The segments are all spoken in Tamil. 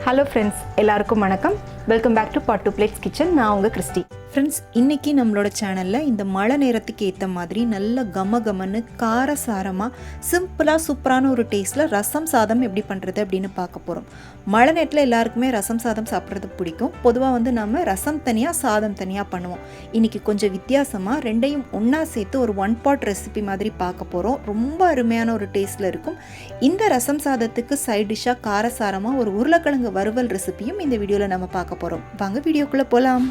ஹலோ ஃப்ரெண்ட்ஸ், எல்லாருக்கும் வணக்கம். Welcome back to pot 2 plates kitchen. நான் உங்கள் கிறிஸ்டி. ஃப்ரெண்ட்ஸ், இன்றைக்கி நம்மளோட சேனலில் இந்த மழை நேரத்துக்கு ஏற்ற மாதிரி நல்ல கமகமன்னு காரசாரமாக சிம்பிளாக சூப்பரான ஒரு டேஸ்ட்டில் ரசம் சாதம் எப்படி பண்ணுறது அப்படின்னு பார்க்க போகிறோம். மழை நேரத்தில் எல்லாருக்குமே ரசம் சாதம் சாப்பிட்றது பிடிக்கும். பொதுவாக நம்ம ரசம் தனியாக சாதம் தனியாக பண்ணுவோம். இன்றைக்கி கொஞ்சம் வித்தியாசமாக ரெண்டையும் ஒன்றா சேர்த்து ஒரு 1 pot ரெசிபி மாதிரி பார்க்க போகிறோம். ரொம்ப அருமையான ஒரு டேஸ்ட்டில் இருக்கும். இந்த ரசம் சாதத்துக்கு சைட் டிஷ்ஷாக காரசாரமாக ஒரு உருளைக்கிழங்கு வறுவல் ரெசிபியும் இந்த வீடியோவில் நம்ம பார்க்க போகிறோம். வாங்க வீடியோக்குள்ளே போகலாம்.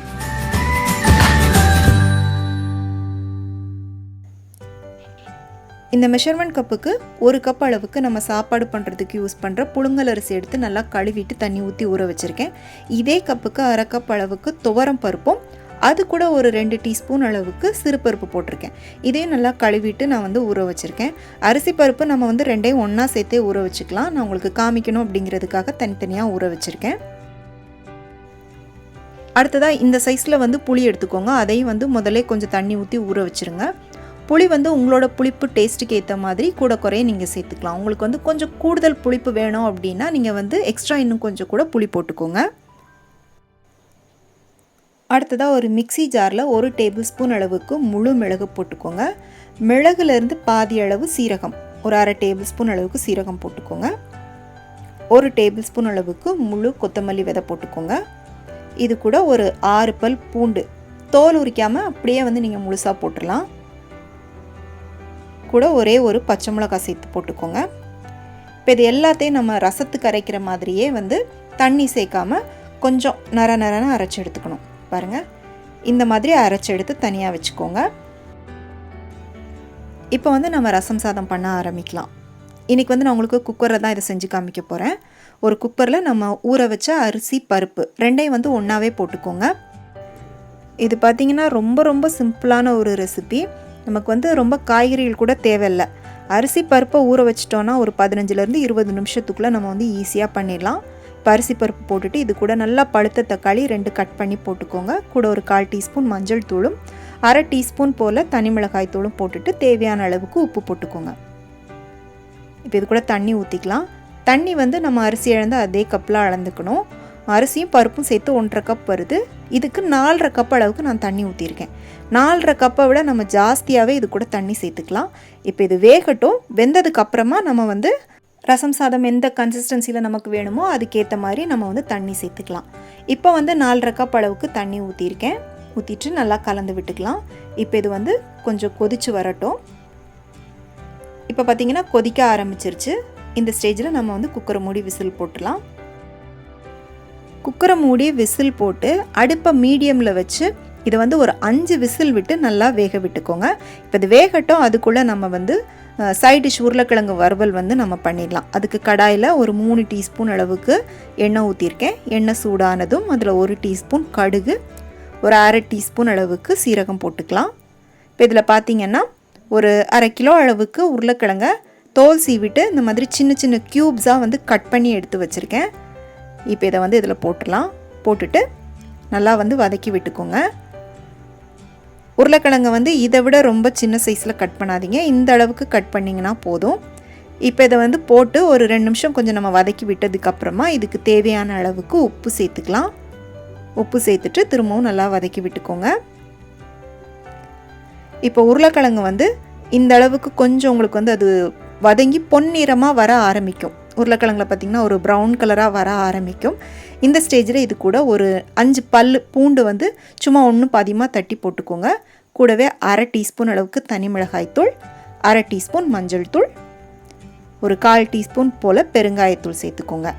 இந்த மெஷர்மெண்ட் கப்புக்கு 1 கப் அளவுக்கு நம்ம சாப்பாடு பண்ணுறதுக்கு யூஸ் பண்ணுற புழுங்கல் அரிசி எடுத்து நல்லா கழுவிட்டு தண்ணி ஊற்றி ஊற வச்சுருக்கேன். இதே கப்புக்கு 1/2 கப் அளவுக்கு துவரம் பருப்பும் அது கூட ஒரு 2 டீஸ்பூன் அளவுக்கு சிறுபருப்பு போட்டிருக்கேன். இதையும் நல்லா கழுவிட்டு நான் ஊற வச்சுருக்கேன். அரிசி பருப்பு நம்ம ரெண்டையும் ஒன்றா சேர்த்தே ஊற வச்சுக்கலாம். நான் உங்களுக்கு காமிக்கணும் அப்படிங்கிறதுக்காக தனித்தனியாக ஊற வச்சுருக்கேன். அடுத்ததாக இந்த சைஸில் புளி எடுத்துக்கோங்க. அதையும் முதல்ல கொஞ்சம் தண்ணி ஊற்றி ஊற வச்சுருங்க. புளி உங்களோட புளிப்பு டேஸ்ட்டுக்கு ஏற்ற மாதிரி கூட குறைய நீங்கள் சேர்த்துக்கலாம். உங்களுக்கு கொஞ்சம் கூடுதல் புளிப்பு வேணும் அப்படின்னா நீங்கள் எக்ஸ்ட்ரா இன்னும் கொஞ்சம் கூட புளி போட்டுக்கோங்க. அடுத்ததாக ஒரு மிக்சி ஜாரில் 1 டேபிள் ஸ்பூன் அளவுக்கு முழு மிளகு போட்டுக்கோங்க. மிளகுலேருந்து பாதி அளவு சீரகம், ஒரு 1/2 டேபிள் ஸ்பூன் அளவுக்கு சீரகம் போட்டுக்கோங்க. 1 டேபிள் ஸ்பூன் அளவுக்கு முழு கொத்தமல்லி விதை போட்டுக்கோங்க. இது கூட ஒரு 6 பல் பூண்டு, தோல் உரிக்காமல் அப்படியே நீங்கள் முழுசாக போட்டுடலாம். கூட ஒரே ஒரு பச்சை மிளகாய் சேர்த்து போட்டுக்கோங்க. இப்போ இது எல்லாத்தையும் நம்ம ரசத்துக்கு அரைக்கிற மாதிரியே தண்ணி சேர்க்காம கொஞ்சம் நரன்னு அரைச்சி எடுத்துக்கணும். பாருங்கள், இந்த மாதிரி அரைச்சி எடுத்து தனியாக வச்சுக்கோங்க. இப்போ நம்ம ரசம் சாதம் பண்ண ஆரம்பிக்கலாம். இன்றைக்கி நான் உங்களுக்கு குக்கரில் தான் இதை செஞ்சு காமிக்க போகிறேன். ஒரு குக்கரில் நம்ம ஊற வச்ச அரிசி பருப்பு ரெண்டையும் ஒன்றாவே போட்டுக்கோங்க. இது பார்த்திங்கன்னா ரொம்ப ரொம்ப சிம்பிளான ஒரு ரெசிபி. நமக்கு ரொம்ப காய்கறிகள் கூட தேவையில்லை. அரிசி பருப்பை ஊற வச்சிட்டோன்னா ஒரு 15லேருந்து 20 நிமிஷத்துக்குள்ளே நம்ம ஈஸியாக பண்ணிடலாம். இப்போ அரிசி பருப்பு போட்டுட்டு இது கூட நல்லா பழுத்த தக்காளி 2 கட் பண்ணி போட்டுக்கோங்க. கூட ஒரு 1/4 டீஸ்பூன் மஞ்சள் தூளும் 1/2 டீஸ்பூன் போல் தனி மிளகாய் தூளும் போட்டுட்டு தேவையான அளவுக்கு உப்பு போட்டுக்கோங்க. இப்போ இது கூட தண்ணி ஊற்றிக்கலாம். தண்ணி நம்ம அரிசி இழந்து அதே கப்பில் அளந்துக்கணும். அரிசியும் பருப்பும் சேர்த்து 1/2 கப் வருது. இதுக்கு 4/2 கப் அளவுக்கு நான் தண்ணி ஊற்றிருக்கேன். 4/2 கப்பை விட நம்ம ஜாஸ்தியாகவே இது கூட தண்ணி சேர்த்துக்கலாம். இப்போ இது வேகட்டும். வெந்ததுக்கு அப்புறமா நம்ம ரசம் சாதம் எந்த கன்சிஸ்டன்சியில் நமக்கு வேணுமோ அதுக்கேற்ற மாதிரி நம்ம தண்ணி சேர்த்துக்கலாம். இப்போ 4/2 கப் அளவுக்கு தண்ணி ஊற்றிருக்கேன். ஊற்றிட்டு நல்லா கலந்து விட்டுக்கலாம். இப்போ இது கொஞ்சம் கொதிச்சு வரட்டும். இப்போ பார்த்திங்கன்னா கொதிக்க ஆரம்பிச்சிருச்சு. இந்த ஸ்டேஜில் நம்ம குக்கரை மூடி விசில் போட்டுடலாம். குக்கரை மூடி விசில் போட்டு அடுப்பை மீடியமில் வச்சு இதை ஒரு 5 விசில் விட்டு நல்லா வேக விட்டுக்கோங்க. இப்போ இது வேகட்டும். அதுக்குள்ளே நம்ம சைட் டிஷ் உருளைக்கிழங்கு வறுவல் நம்ம பண்ணிடலாம். அதுக்கு கடாயில் ஒரு 3 டீஸ்பூன் அளவுக்கு எண்ணெய் ஊற்றிருக்கேன். எண்ணெய் சூடானதும் அதில் 1 டீஸ்பூன் கடுகு, ஒரு 1/2 டீஸ்பூன் அளவுக்கு சீரகம் போட்டுக்கலாம். இப்போ இதில் பார்த்திங்கன்னா ஒரு 1/2 கிலோ அளவுக்கு உருளைக்கிழங்க தோல் சீவிட்டு இந்த மாதிரி சின்ன சின்ன க்யூப்ஸாக கட் பண்ணி எடுத்து வச்சுருக்கேன். இப்போ இதை இதில் போட்டுடலாம். போட்டுட்டு நல்லா வதக்கி விட்டுக்கோங்க. உருளைக்கிழங்கை இதை விட ரொம்ப சின்ன சைஸில் கட் பண்ணாதீங்க. இந்த அளவுக்கு கட் பண்ணிங்கன்னா போதும். இப்போ இதை போட்டு ஒரு 2 நிமிஷம் கொஞ்சம் நம்ம வதக்கி விட்டதுக்கப்புறமா இதுக்கு தேவையான அளவுக்கு உப்பு சேர்த்துக்கலாம். உப்பு சேர்த்துட்டு திரும்பவும் நல்லா வதக்கி விட்டுக்கோங்க. இப்போ உருளைக்கிழங்கு இந்த அளவுக்கு கொஞ்சம் உங்களுக்கு அது வதங்கி பொன்னிறமாக வர ஆரம்பிக்கும். உருளைக்கிழங்குல பார்த்திங்கன்னா ஒரு ப்ரௌன் கலராக வர ஆரம்பிக்கும். இந்த ஸ்டேஜில் இது கூட ஒரு 5 பல் பூண்டு சும்மா ஒன்று பாதியமாக தட்டி போட்டுக்கோங்க. கூடவே 1/2 டீஸ்பூன் அளவுக்கு தனி மிளகாய் தூள், 1/2 டீஸ்பூன் மஞ்சள் தூள், ஒரு 1/4 டீஸ்பூன் போல் பெருங்காயத்தூள் சேர்த்துக்கோங்க.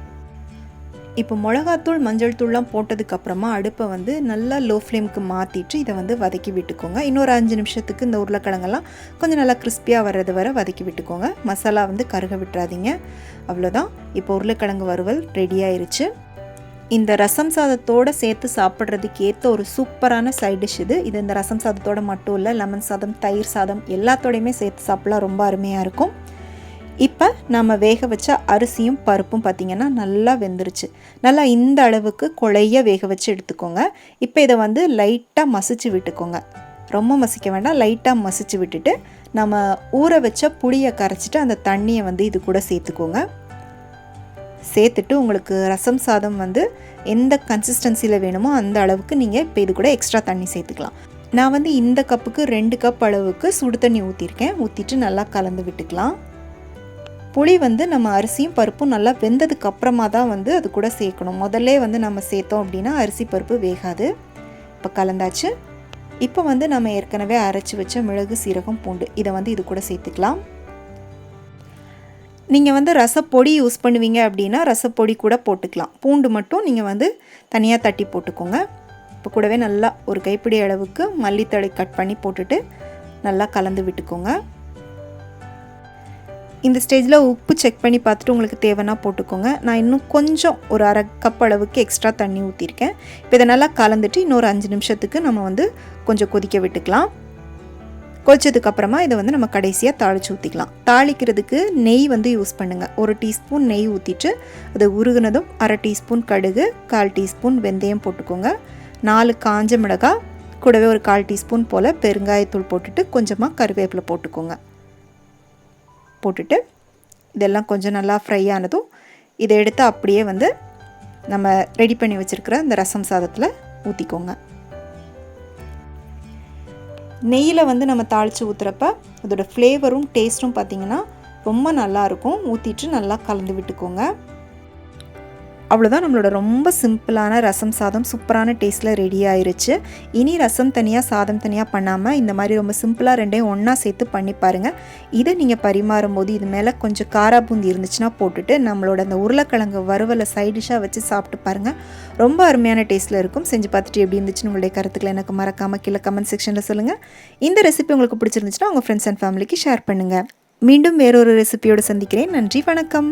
இப்போ மிளகாத்தூள் மஞ்சள் தூள்லாம் போட்டதுக்கப்புறமா அடுப்பை நல்லா லோ ஃப்ளேமுக்கு மாற்றிட்டு இதை வதக்கி விட்டுக்கோங்க. இன்னொரு 5 நிமிஷத்துக்கு இந்த உருளைக்கிழங்கெல்லாம் கொஞ்சம் நல்லா கிறிஸ்பியாக வர்றது வரை வதக்கி விட்டுக்கோங்க. மசாலா கருக விட்டுறாதீங்க. அவ்வளோதான். இப்போ உருளைக்கிழங்கு வறுவல் ரெடி ஆயிருச்சு. இந்த ரசம் சாதத்தோடு சேர்த்து சாப்பிட்றதுக்கு ஏற்ற ஒரு சூப்பரான சைட் டிஷ் இது. இந்த ரசம் சாதத்தோடு மட்டும் இல்லை, லெமன் சாதம், தயிர் சாதம் எல்லாத்தோடையுமே சேர்த்து சாப்பிட்லாம். ரொம்ப அருமையாக இருக்கும். இப்போ நம்ம வேக வச்ச அரிசியும் பருப்பும் பார்த்திங்கன்னா நல்லா வெந்துருச்சு. நல்லா இந்த அளவுக்கு குழைய வேக வச்சு எடுத்துக்கோங்க. இப்போ இதை லைட்டாக மசிச்சு விட்டுக்கோங்க. ரொம்ப மசிக்க வேண்டாம், லைட்டாக மசிச்சு விட்டுட்டு நம்ம ஊற வச்ச புளியை கரைச்சிட்டு அந்த தண்ணியை இது கூட சேர்த்துக்கோங்க. சேர்த்துட்டு உங்களுக்கு ரசம் சாதம் வந்து எந்த கன்சிஸ்டன்சியில் வேணுமோ அந்த அளவுக்கு நீங்கள் இப்போ இது கூட எக்ஸ்ட்ரா தண்ணி சேர்த்துக்கலாம். நான் வந்து இந்த கப்புக்கு 2 கப் அளவுக்கு சுடு தண்ணி ஊற்றிருக்கேன். ஊற்றிட்டு நல்லா கலந்து விட்டுக்கலாம். புளி வந்து நம்ம அரிசியும் பருப்பும் நல்லா வெந்ததுக்கு அப்புறமா தான் வந்து அது கூட சேர்க்கணும். முதல்ல வந்து நம்ம சேர்த்தோம் அப்படின்னா அரிசி பருப்பு வேகாது. இப்போ கலந்தாச்சு. இப்போ வந்து நம்ம ஏற்கனவே அரைச்சி வச்ச மிளகு, சீரகம், பூண்டு இதை வந்து இது கூட சேர்த்துக்கலாம். நீங்கள் வந்து ரசப்பொடி யூஸ் பண்ணுவீங்க அப்படின்னா ரசப்பொடி கூட போட்டுக்கலாம். பூண்டு மட்டும் நீங்கள் வந்து தனியாக தட்டி போட்டுக்கோங்க. இப்போ கூடவே நல்லா ஒரு கைப்பிடி அளவுக்கு மல்லித்தழை கட் பண்ணி போட்டுட்டு நல்லா கலந்து விட்டுக்கோங்க. இந்த ஸ்டேஜில் உப்பு செக் பண்ணி பார்த்துட்டு உங்களுக்கு தேவைன்னா போட்டுக்கோங்க. நான் இன்னும் கொஞ்சம் ஒரு அரை கப் அளவுக்கு எக்ஸ்ட்ரா தண்ணி ஊற்றிருக்கேன். இப்போ இதை நல்லா கலந்துட்டு இன்னொரு 5 நிமிஷத்துக்கு நம்ம வந்து கொஞ்சம் கொதிக்க விட்டுக்கலாம். கொதிச்சதுக்கப்புறமா இதை வந்து நம்ம கடைசியாக தாளித்து ஊற்றிக்கலாம். தாளிக்கிறதுக்கு நெய் வந்து யூஸ் பண்ணுங்கள். 1 டீஸ்பூன் நெய் ஊற்றிட்டு அது உருகுனதும் அரை டீஸ்பூன் கடுகு, 1/4 டீஸ்பூன் வெந்தயம் போட்டுக்கோங்க. 4 காஞ்ச மிளகாய், கூடவே ஒரு 1/4 டீஸ்பூன் போல் பெருங்காயத்தூள் போட்டுட்டு கொஞ்சமாக கருவேப்பிலை போட்டுக்கோங்க. போட்டுட்டு இதெல்லாம் கொஞ்சம் நல்லா ஃப்ரை ஆனதும் இதை எடுத்து அப்படியே வந்து நம்ம ரெடி பண்ணி வச்சுருக்கிற இந்த ரசம் சாதத்தில் ஊற்றிக்கோங்க. நெய்யில் வந்து நம்ம தாளித்து ஊற்றுறப்ப அதோட ஃப்ளேவரும் டேஸ்ட்டும் பார்த்திங்கன்னா ரொம்ப நல்லாயிருக்கும். ஊற்றிட்டு நல்லா கலந்து விட்டுக்கோங்க. அவ்வளோதான், நம்மளோட ரொம்ப சிம்பிளான ரசம் சாதம் சூப்பரான டேஸ்ட்டில் ரெடி ஆயிருச்சு. இனி ரசம் தனியாக சாதம் தனியாக பண்ணாமல் இந்த மாதிரி ரொம்ப சிம்பிளாக ரெண்டையும் ஒன்றா சேர்த்து பண்ணி பாருங்கள். இதை நீங்கள் பரிமாறும் போது இது மேலே கொஞ்சம் காரா பூந்தி இருந்துச்சுன்னா போட்டுட்டு நம்மளோட அந்த உருளைக்கிழங்கு வறுவலை சைடிஷாக வச்சு சாப்பிட்டு பாருங்கள். ரொம்ப அருமையான டேஸ்ட்டில் இருக்கும். செஞ்சு பார்த்துட்டு எப்படி இருந்துச்சுன்னு உங்களுடைய கருத்துக்களை எனக்கு மறக்காமல் கீழே கமெண்ட் செக்ஷனில் சொல்லுங்கள். இந்த ரெசிபி உங்களுக்கு பிடிச்சிருந்துச்சுன்னா உங்கள் ஃப்ரெண்ட்ஸ் அண்ட் ஃபேமிலிக்கு ஷேர் பண்ணுங்கள். மீண்டும் வேறொரு ரெசிபியோடு சந்திக்கிறேன். நன்றி, வணக்கம்.